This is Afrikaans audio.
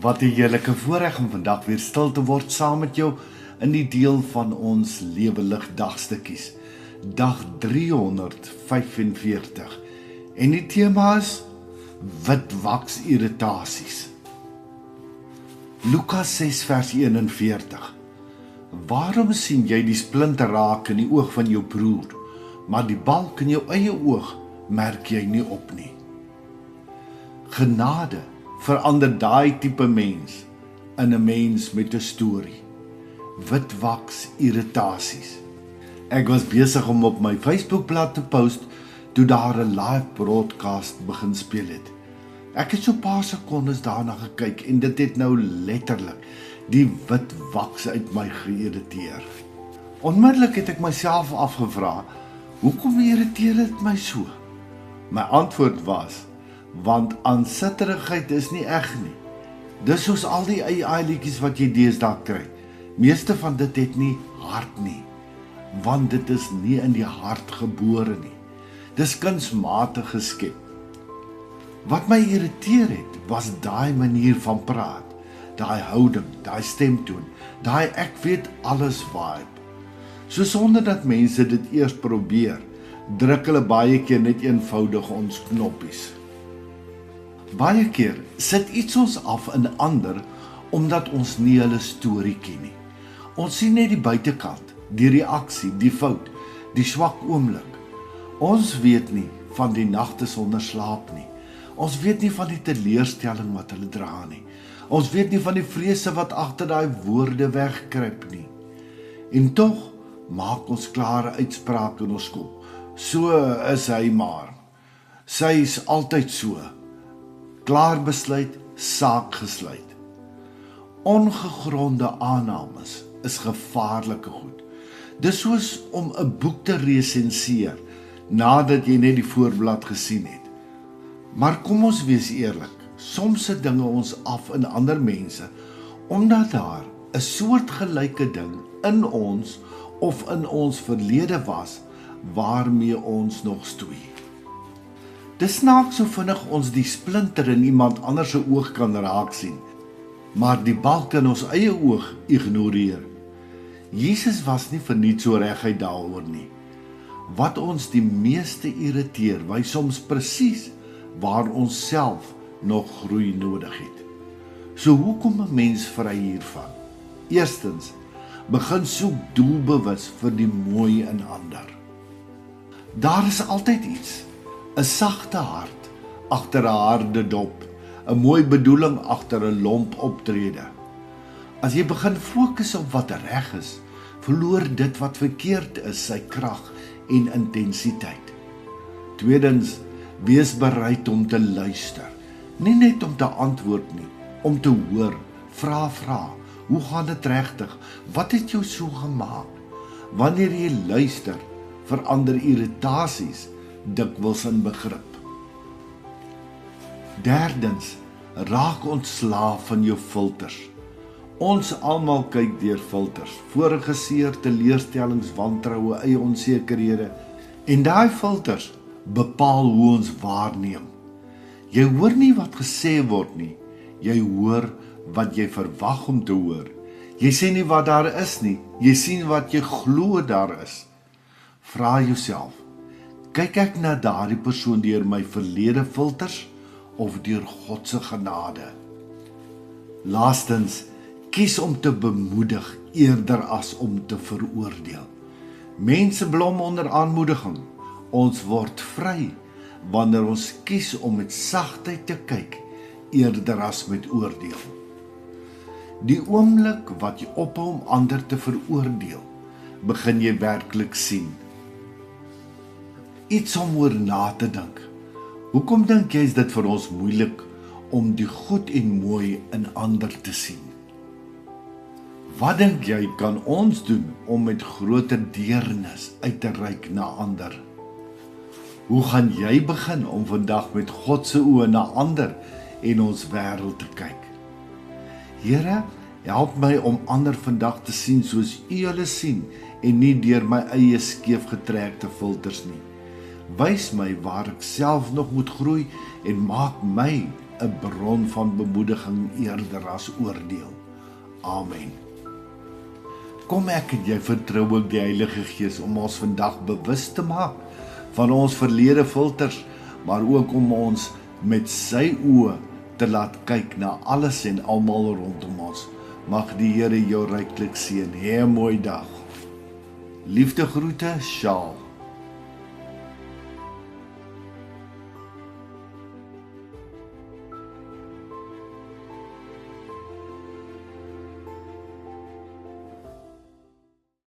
Wat 'n heerlike voorreg om vandag weer stil te word saam met jou in die deel van ons Lewelig dagstukkies. Dag 345. En die tema is witwaks irritasies. Lukas 6 vers 41. Waarom sien jy die splinter raak in die oog van jou broer, maar die balk in jou eie oog merk jy nie op nie? Genade verander daai tipe mens in 'n mens met 'n storie. Witwaks irritasies. Ek was besig om op my Facebookblad te post toe daar 'n live broadcast begin speel het. Ek het so 'n paar sekondes daarna gekyk en dit het nou letterlik die witwaks uit my geïrriteer. Onmiddellik het ek myself afgevra, hoekom irriteer dit my so? My antwoord was, want aansitterigheid is nie eg nie. Dis soos al die AI-liedjies wat jy deesdae kry. Meeste van dit het nie hart nie, want dit is nie in die hart gebore nie. Dis kunsmatig geskep. Wat my irriteer het, was daai manier van praat, daai houding, daai stemtoon, daai ek weet alles vibe. So sonder dat mense dit eers probeer, druk hulle baie keer net eenvoudig ons knoppies. Baie keer sit iets ons af in ander omdat ons nie hulle storie ken nie. Ons sien net die buitekant, die reaksie, die fout, die swak oomblik. Ons weet nie van die nagte sonder slaap nie. Ons weet nie van die teleurstelling wat hulle dra nie. Ons weet nie van die vrese wat agter daai woorde wegkruip nie. En tog maak ons klare uitsprake in ons kop. So is hy maar. Sy is altyd so. Klaar besluit, saak gesluit. Ongegronde aannames is gevaarlike goed. Dis soos om 'n boek te resenseer nadat jy net die voorblad gesien het. Maar kom ons wees eerlik, soms sit dinge ons af in ander mense omdat daar 'n soortgelyke ding in ons of in ons verlede was waarmee ons nog stoei. Dis snaaks so vinnig ons die splinter in iemand anders se oog kan raak sien, maar die balk in ons eie oog ignoreer. Jesus was nie verniet so reguit daaroor nie. Wat ons die meeste irriteer, wys soms presies waar ons self nog groei nodig het. So hoe kom 'n mens vry hiervan? Eerstens, begin soek doelbewus vir die mooi in ander. Daar is altyd iets, 'n sagte hart agter 'n harde dop, 'n mooi bedoeling agter 'n lomp optrede. As jy begin fokus op wat reg is, verloor dit wat verkeerd is sy krag en intensiteit. Tweedens, wees bereid om te luister, nie net om te antwoord nie, om te hoor, vra, hoe gaan dit regtig? Wat het jou so gemaak? Wanneer jy luister, verander irritasies dikwels in begrip. Derdens, raak ontslaaf van jou filters. Ons almal kyk deur filters, voorgeseer, teleurstellings, wantroue, eie onsekerhede, en daai filters bepaal hoe ons waarneem. Jy hoor nie wat gesê word nie, jy hoor wat jy verwag om te hoor. Jy sê nie wat daar is nie, jy sien wat jy glo daar is. Vra jouself, kyk ek na daardie persoon deur my verlede filters of deur God se genade? Laastens, kies om te bemoedig eerder as om te veroordeel. Mense blom onder aanmoediging. Ons word vry wanneer ons kies om met sagtheid te kyk eerder as met oordeel. Die oomblik wat jy ophou om ander te veroordeel, begin jy werklik sien. Iets om oor na te dink. Hoekom dink jy is dit vir ons moeilik om die goed en mooi in ander te sien? Wat dink jy kan ons doen om met groter deernis uit te reik na ander? Hoe gaan jy begin om vandag met God se oë na ander en ons wêreld te kyk? Here, help my om ander vandag te sien soos U hulle sien en nie deur my eie skeefgetrekte filters nie. Wys my waar ek self nog moet groei en maak my 'n bron van bemoediging eerder as oordeel. Amen. Kom ek en jy vertrou ook die Heilige Gees om ons vandag bewus te maak van ons verlede filters, maar ook om ons met sy oë te laat kyk na alles en almal rondom ons. Mag die Here jou ryklik seën. Hê 'n mooi dag. Liefde groete, Sjaal.